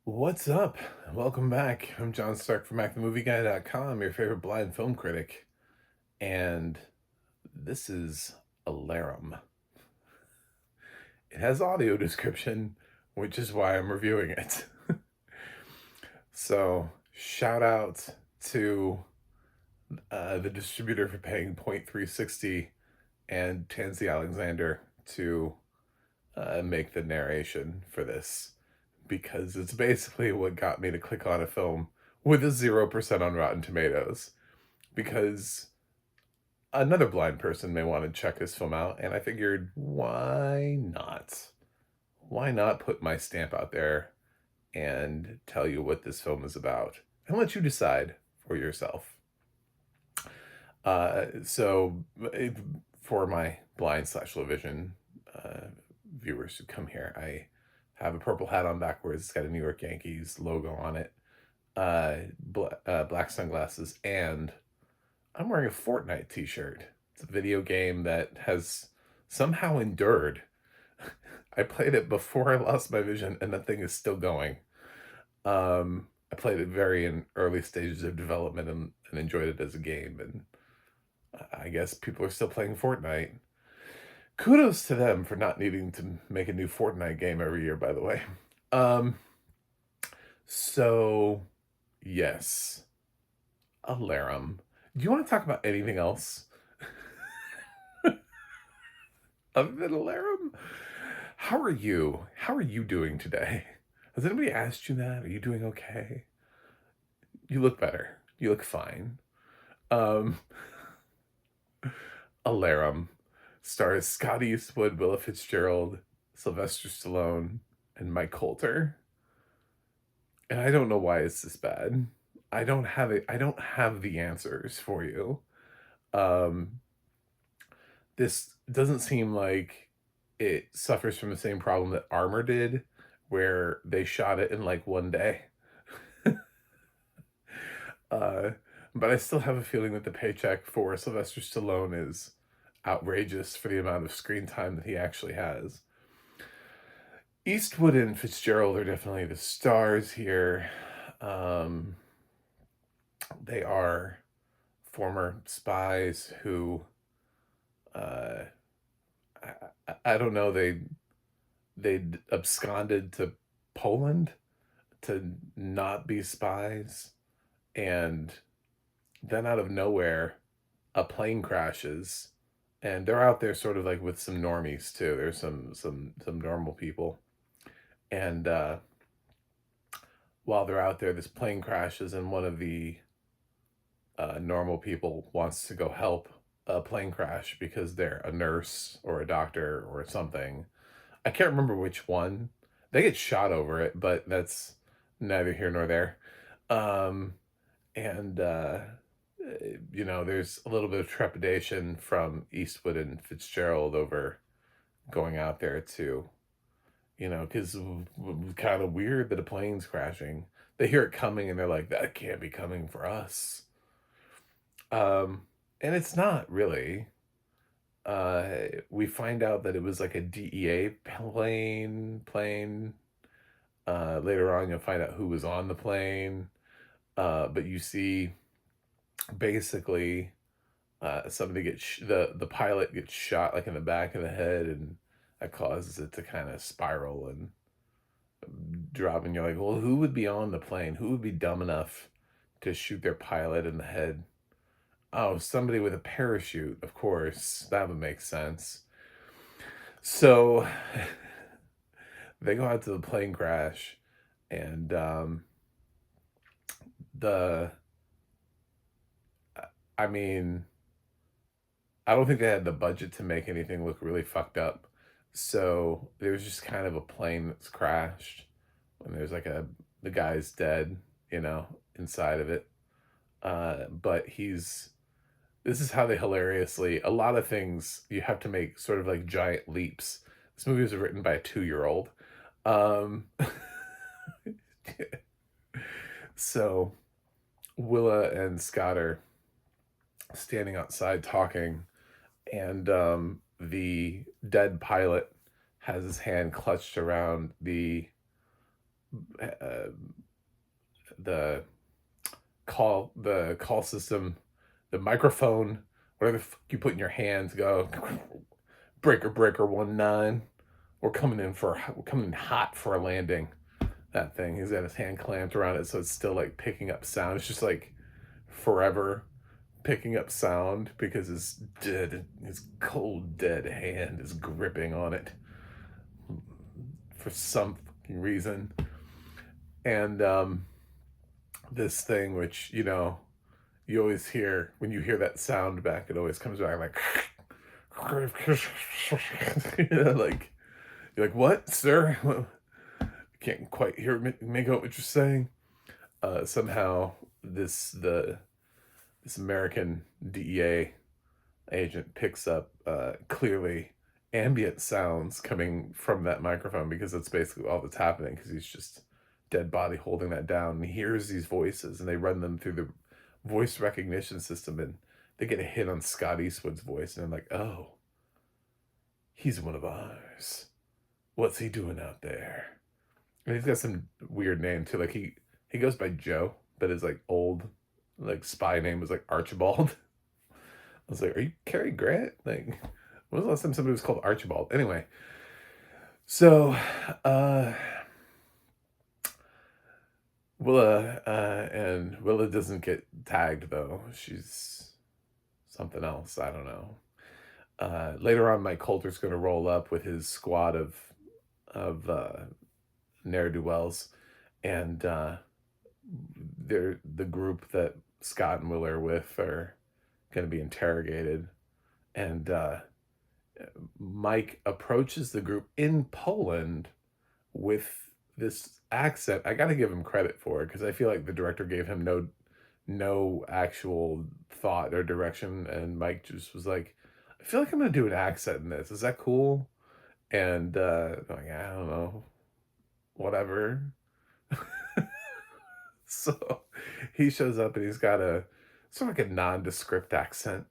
What's up? Welcome back. I'm John Stark from MacTheMovieGuy.com, your favorite blind film critic, and this is Alarum. It has audio description, which is why I'm reviewing it. So, shout out to the distributor for paying .360 and Tansy Alexander to make the narration for this, because it's basically what got me to click on a film with a 0% on Rotten Tomatoes, because another blind person may want to check this film out, and I figured, why not? Why not put my stamp out there and tell you what this film is about and let you decide for yourself? So, for my blind slash low vision viewers who come here, I have a purple hat on backwards. It's got a New York Yankees logo on it, black sunglasses, and I'm wearing a Fortnite t-shirt. It's a video game that has somehow endured. I played it before I lost my vision, and that thing is still going. I played it very in early stages of development and enjoyed it as a game, and I guess people are still playing Fortnite. Kudos to them for not needing to make a new Fortnite game every year, by the way. Um, so, yes, Alarum. Do you want to talk about anything else other than Alarum? How are you? How are you doing today? Has anybody asked you that? Are you doing okay? You look better. You look fine. Um, Alarum stars Scott Eastwood, Willa Fitzgerald, Sylvester Stallone, and Mike Colter. And I don't know why it's this bad. I don't have it. I don't have the answers for you. Um, this doesn't seem like it suffers from the same problem that Armor did, where they shot it in like one day. uh, but I still have a feeling that the paycheck for Sylvester Stallone is outrageous for the amount of screen time that he actually has. Eastwood and Fitzgerald are definitely the stars here. Um, they are former spies who, uh, I don't know, they absconded to Poland to not be spies, and then out of nowhere, a plane crashes, and they're out there sort of like with some normies too. There's some normal people, and while they're out there, this plane crashes, and one of the normal people wants to go help a plane crash because they're a nurse or a doctor or something. I can't remember which one. They get shot over it, but that's neither here nor there. Um, and there's a little bit of trepidation from Eastwood and Fitzgerald over going out there to, because kind of weird that a plane's crashing. They hear it coming and they're like, that can't be coming for us. Um, and it's not really. We find out that it was like a DEA plane. Later on, you'll find out who was on the plane. But you see, basically, somebody the pilot gets shot like in the back of the head, and that causes it to kind of spiral and drop. And you're like, well, who would be on the plane? Who would be dumb enough to shoot their pilot in the head? Oh, somebody with a parachute, of course. That would make sense. So they go out to the plane crash, and the I mean, I don't think they had the budget to make anything look really fucked up. So there's just kind of a plane that's crashed, and there's like the guy's dead, inside of it. But this is how they hilariously, a lot of things you have to make sort of like giant leaps. This movie was written by a 2-year-old. Um, so Willa and Scott are standing outside talking, and the dead pilot has his hand clutched around the uh, the the call system, the microphone, whatever the fuck you put in your hands, go breaker breaker 19. We're coming in hot for a landing. That thing. He's got his hand clamped around it, so it's still like picking up sound. It's just like forever picking up sound because his cold dead hand is gripping on it for some fucking reason. And this thing, which you always hear when you hear that sound back, it always comes back like, like you're like, what, sir? Can't quite make out what you're saying. Somehow this American DEA agent picks up clearly ambient sounds coming from that microphone because that's basically all that's happening because he's just dead body holding that down, and he hears these voices and they run them through the voice recognition system, and they get a hit on Scott Eastwood's voice, and I'm like, oh, he's one of ours. What's he doing out there? And he's got some weird name too. Like he goes by Joe, but his like old like spy name was like Archibald. I was like, are you Cary Grant? Like, when was the last time somebody was called Archibald? Anyway, so Willa doesn't get tagged though. She's something else. I don't know. Later on, Mike Colter's going to roll up with his squad of ne'er do wells, and they're the group that Scott and Willa are with are going to be interrogated, and Mike approaches the group in Poland with this accent. I got to give him credit for it because I feel like the director gave him no actual thought or direction, and Mike just was like, I feel like I'm gonna do an accent in this. Is that cool? And I'm like, I don't know, whatever. So he shows up and he's got a sort of like a nondescript accent,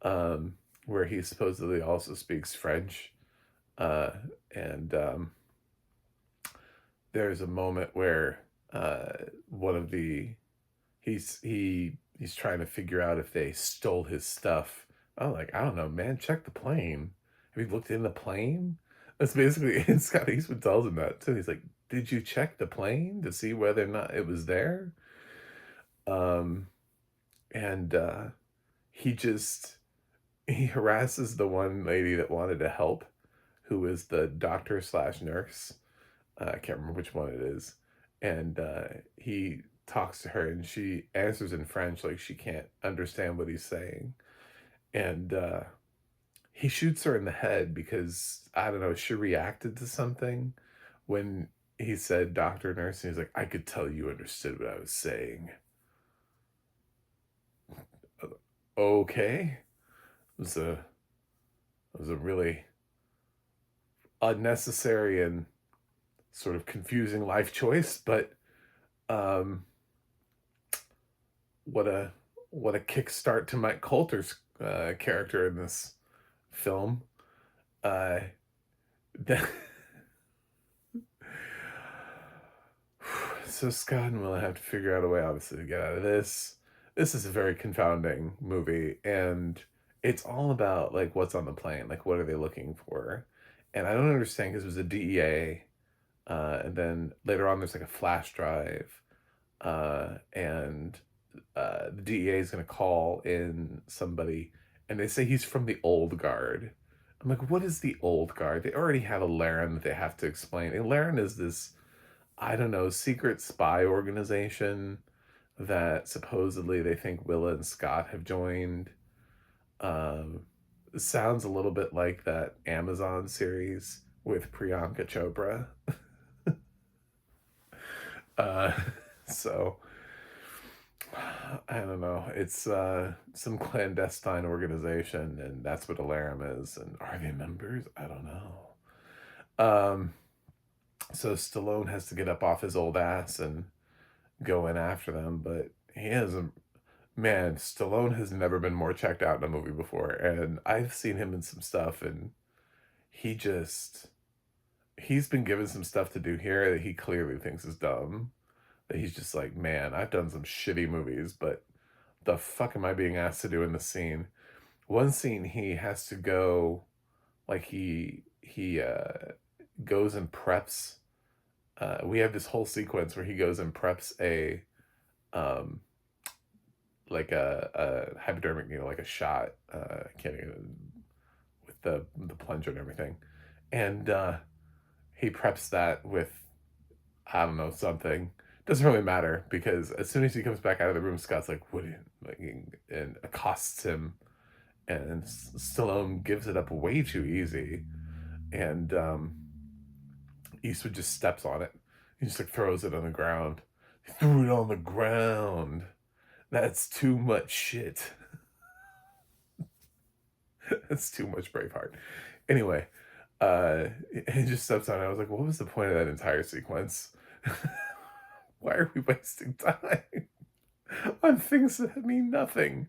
where he supposedly also speaks French. Uh, and There's a moment where one of the he's trying to figure out if they stole his stuff. I'm like, I don't know, man. Check the plane. Have you looked in the plane? That's basically and Scott Eastwood tells him that too. He's like, did you check the plane to see whether or not it was there? Um, and he just he harasses the one lady that wanted to help, who is the doctor slash nurse. I can't remember which one it is. And he talks to her and she answers in French like she can't understand what he's saying. And he shoots her in the head because, I don't know, she reacted to something when he said doctor, nurse, and he's like, I could tell you understood what I was saying. Okay. It was a, it was a really unnecessary and sort of confusing life choice, but um, what a what a kickstart to Mike Coulter's character in this film. Uh, that, so Scott and Willa have to figure out a way, obviously, to get out of this. This is a very confounding movie, and it's all about like what's on the plane, like what are they looking for, and I don't understand because it was a DEA, and then later on there's like a flash drive, and the DEA is going to call in somebody, and they say he's from the old guard. I'm like, what is the old guard? They already have Alarum that they have to explain. Alarum is this, I don't know, secret spy organization that supposedly they think Willa and Scott have joined. Um, Sounds a little bit like that Amazon series with Priyanka Chopra. Uh, so I don't know. It's some clandestine organization, and that's what Alarum is. And are they members? I don't know. Um, so Stallone has to get up off his old ass and go in after them, but he hasn't. Man, Stallone has never been more checked out in a movie before, and I've seen him in some stuff, and he just he's been given some stuff to do here that he clearly thinks is dumb. That he's just like, man, I've done some shitty movies, but the fuck am I being asked to do in this scene? One scene he has to go, like he goes and preps. We have this whole sequence where he goes and preps a um like a hypodermic needle, like a shot. I can't even, with the plunger and everything, and he preps that with, I don't know, something. Doesn't really matter because as soon as he comes back out of the room, Scott's like, "What?" Like, and accosts him, and Stallone gives it up way too easy, and Eastwood just steps on it. He just like throws it on the ground. He threw it on the ground. That's too much shit. That's too much Braveheart. Anyway, he just steps on it. I was like, what was the point of that entire sequence? Why are we wasting time on things that mean nothing?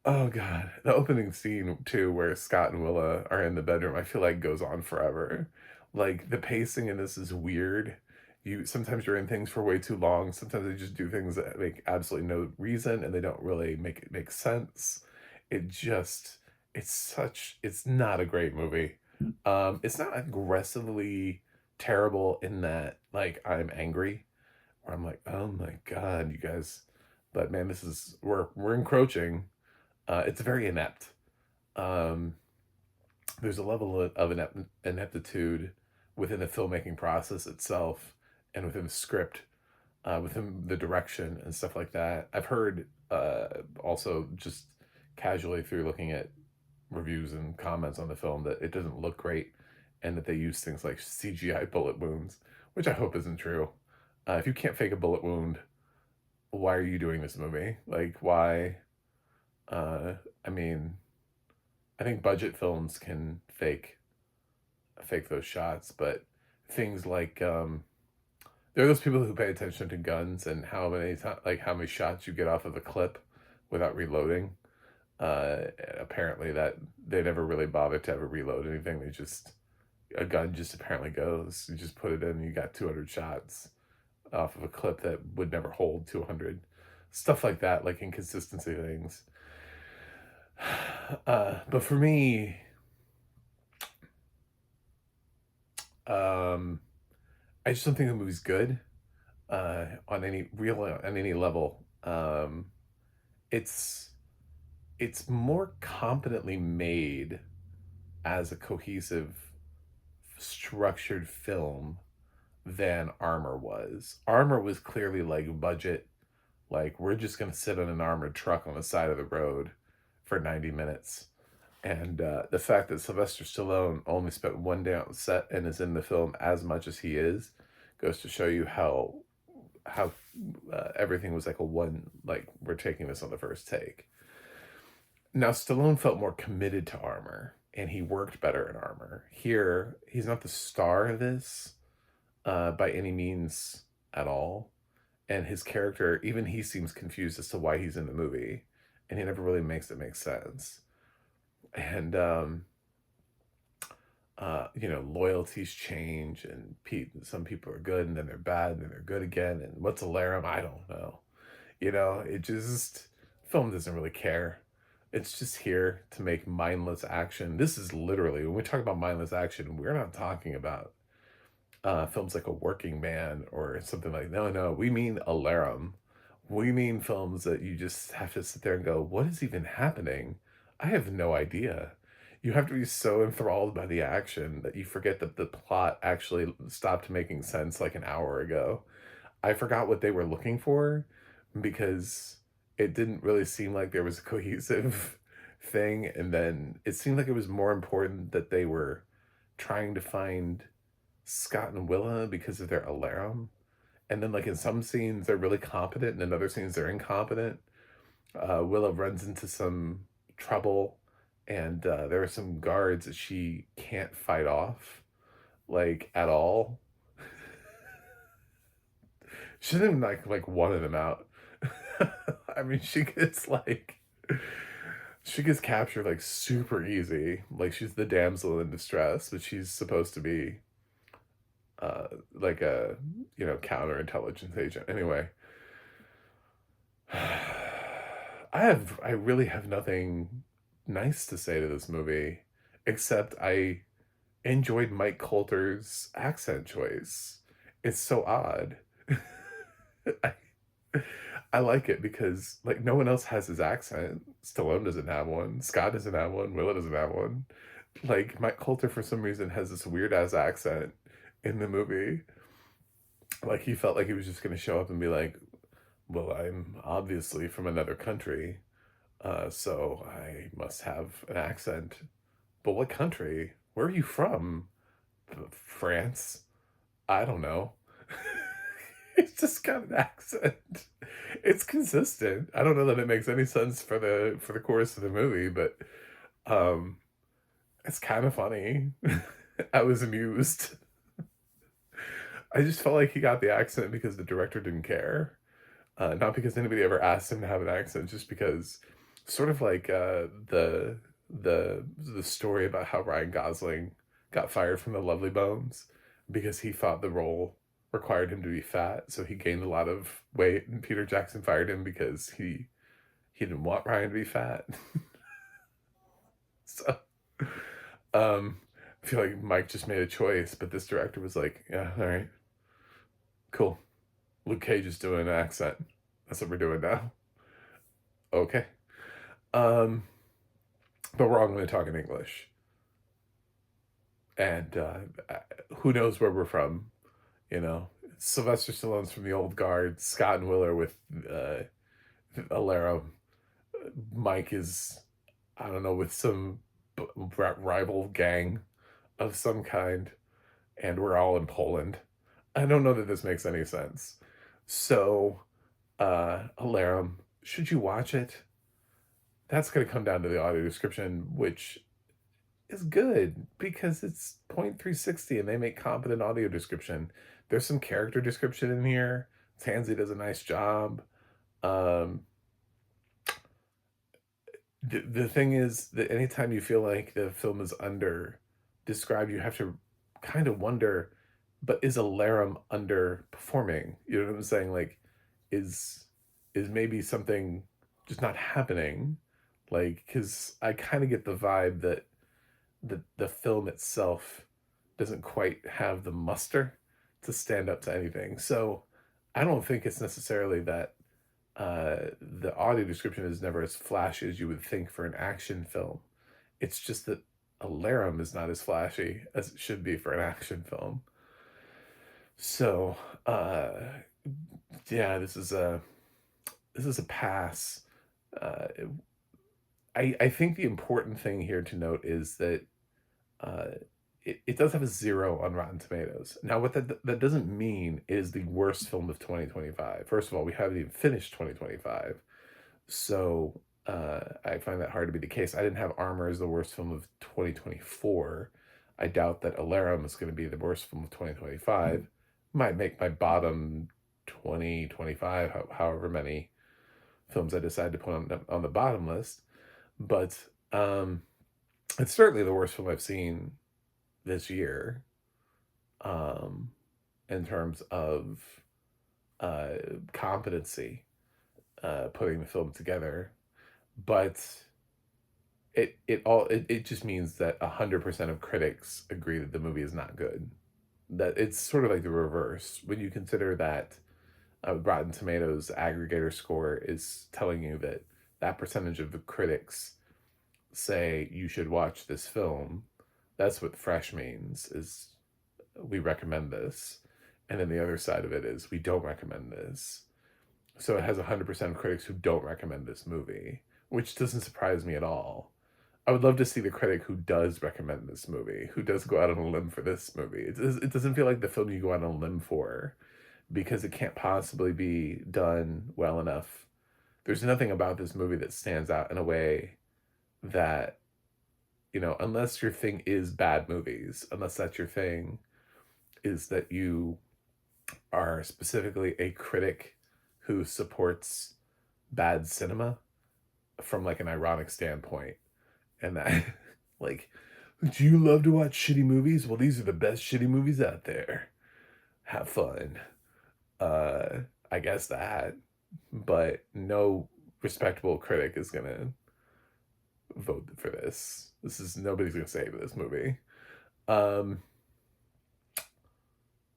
Oh god, the opening scene too, where Scott and Willa are in the bedroom, I feel like goes on forever. Like the pacing in this is weird. You sometimes you're in things for way too long. Sometimes they just do things that make absolutely no reason and they don't really make it make sense. It just it's not a great movie. It's not aggressively terrible in that like I'm angry where I'm like, oh my god, you guys. But man, this is we're encroaching. It's very inept. Um, there's a level of ineptitude within the filmmaking process itself and within the script, within the direction and stuff like that. I've heard also just casually through looking at reviews and comments on the film that it doesn't look great and that they use things like CGI bullet wounds, which I hope isn't true. If you can't fake a bullet wound, why are you doing this movie? Like, why? Uh, I mean, I think budget films can fake those shots, but things like there are those people who pay attention to guns and how many shots you get off of a clip without reloading. Apparently that they never really bothered to ever reload anything. They just a gun just apparently goes. You just put it in, and you got 200 shots off of a clip that would never hold 200. Stuff like that, like inconsistency things. But for me, um, I just don't think the movie's good on any level. It's it's more competently made as a cohesive, structured film than Armor was. Armor was clearly like budget, like we're just gonna sit on an armored truck on the side of the road for 90 minutes. And the fact that Sylvester Stallone only spent one day on set and is in the film as much as he is goes to show you how everything was like a one, like we're taking this on the first take. Now Stallone felt more committed to Armor and he worked better in Armor. Here, he's not the star of this by any means at all. And his character, even he seems confused as to why he's in the movie, and he never really makes it make sense. And loyalties change, and some people are good, and then they're bad, and then they're good again. And what's Alarum? I don't know. It just film doesn't really care. It's just here to make mindless action. This is literally when we talk about mindless action, we're not talking about films like A Working Man or something like no, we mean Alarum. We mean films that you just have to sit there and go, what is even happening? I have no idea. You have to be so enthralled by the action that you forget that the plot actually stopped making sense like an hour ago. I forgot what they were looking for because it didn't really seem like there was a cohesive thing. And then it seemed like it was more important that they were trying to find Scott and Willa because of their alarum. And then, like, in some scenes, they're really competent, and in other scenes, they're incompetent. Willa runs into some trouble, and there are some guards that she can't fight off, like, at all. She didn't even like one of them out. I mean, she gets captured like super easy. Like she's the damsel in distress, but she's supposed to be like a, counterintelligence agent. Anyway, I really have nothing nice to say to this movie, except I enjoyed Mike Colter's accent choice. It's so odd. I I like it because, like, no one else has his accent. Stallone doesn't have one, Scott doesn't have one, Willa doesn't have one. Like, Mike Colter, for some reason, has this weird-ass accent in the movie. Like, he felt like he was just gonna show up and be like, "Well, I'm obviously from another country, so I must have an accent." But what country? Where are you from? France? I don't know. It's just got an accent. It's consistent. I don't know that it makes any sense for the course of the movie, but um it's kind of funny. I was amused. I just felt like he got the accent because the director didn't care. Not because anybody ever asked him to have an accent, just because sort of like the story about how Ryan Gosling got fired from the Lovely Bones because he thought the role required him to be fat, so he gained a lot of weight, and Peter Jackson fired him because he didn't want Ryan to be fat. So um I feel like Mike just made a choice, but this director was like, "Yeah, all right, cool. Luke Cage is doing an accent. That's what we're doing now." Okay. Um, but we're all going to talk in English. And who knows where we're from, you know? Sylvester Stallone's from the old guard. Scott and Willer with uh, Alarum. Mike is, I don't know, with some rival gang of some kind. And we're all in Poland. I don't know that this makes any sense. So, Alarum, should you watch it? That's going to come down to the audio description, which is good because it's point 360 and they make competent audio description. There's some character description in here. Tansy does a nice job. Um, the thing is that anytime you feel like the film is under described, you have to kind of wonder, but is Alarum underperforming? You know what I'm saying? Like, is is maybe something just not happening? Like, because I kind of get the vibe that the film itself doesn't quite have the muster to stand up to anything. So I don't think it's necessarily that the audio description is never as flashy as you would think for an action film. It's just that Alarum is not as flashy as it should be for an action film. So yeah, this is a pass. Uh, I think the important thing here to note is that uh, it does have a 0 on Rotten Tomatoes. Now, what that doesn't mean is the worst film of 2025. First of all, we haven't even finished 2025, so I find that hard to be the case. I didn't have Armor as the worst film of 2024. I doubt that Alarum is going to be the worst film of 2025. Might make my bottom 2025, however many films I decide to put on the bottom list. But it's certainly the worst film I've seen this year, um, in terms of uh, competency, putting the film together. But it just means that 100% of critics agree that the movie is not good. That it's sort of like the reverse when you consider that Rotten Tomatoes aggregator score is telling you that that percentage of the critics say you should watch this film. That's what fresh means, is we recommend this. And then the other side of it is we don't recommend this. So it has 100% of critics who don't recommend this movie, which doesn't surprise me at all. I would love to see the critic who does recommend this movie, who does go out on a limb for this movie. It doesn't feel like the film you go out on a limb for, because it can't possibly be done well enough. There's nothing about this movie that stands out in a way that, unless your thing is bad movies, unless that's your thing, is that you are specifically a critic who supports bad cinema from like an ironic standpoint. And that, like, do you love to watch shitty movies? Well, these are the best shitty movies out there. have fun. Uh, I guess that, but no respectable critic is gonna vote for this. This is nobody's gonna save this movie. Um,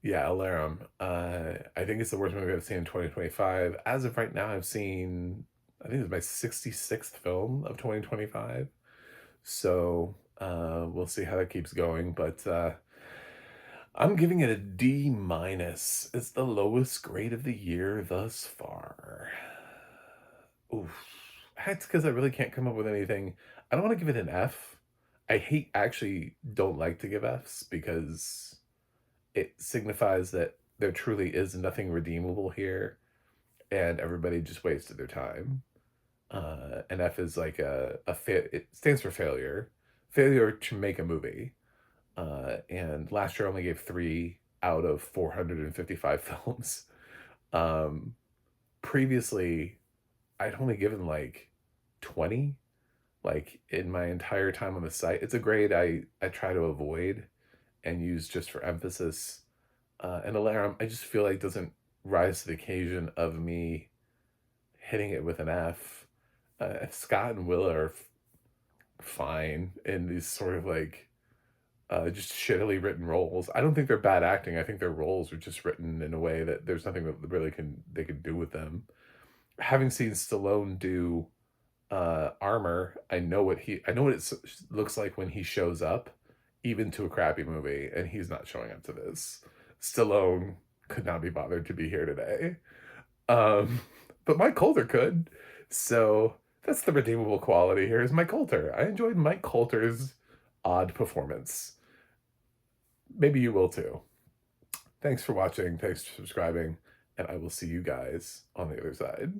yeah, Alarum. I think it's the worst movie I've seen in 2025. As of right now, I've seen, I think it's my 66th film of 2025. So we'll see how that keeps going. But I'm giving it a D minus. It's the lowest grade of the year thus far. Oof. That's because I really can't come up with anything. I don't want to give it an F. Actually don't like to give Fs because it signifies that there truly is nothing redeemable here and everybody just wasted their time. An F is like it stands for failure. Failure to make a movie. And last year I only gave 3 out of 455 films. Um, Previously, I'd only given like 20, like in my entire time on the site. It's a grade I try to avoid and use just for emphasis. And Alarum, I just feel like doesn't rise to the occasion of me hitting it with an F. Scott and Willa are fine in these sort of like just shittily written roles. I don't think they're bad acting. I think their roles are just written in a way that there's nothing that really they can do with them. Having seen Stallone do Armor, I know what looks like when he shows up, even to a crappy movie, and he's not showing up to this. Stallone could not be bothered to be here today. Um, but Mike Colter could. So that's the redeemable quality here is Mike Colter. I enjoyed Mike Colter's odd performance. Maybe you will too. Thanks for watching. Thanks for subscribing. And I will see you guys on the other side.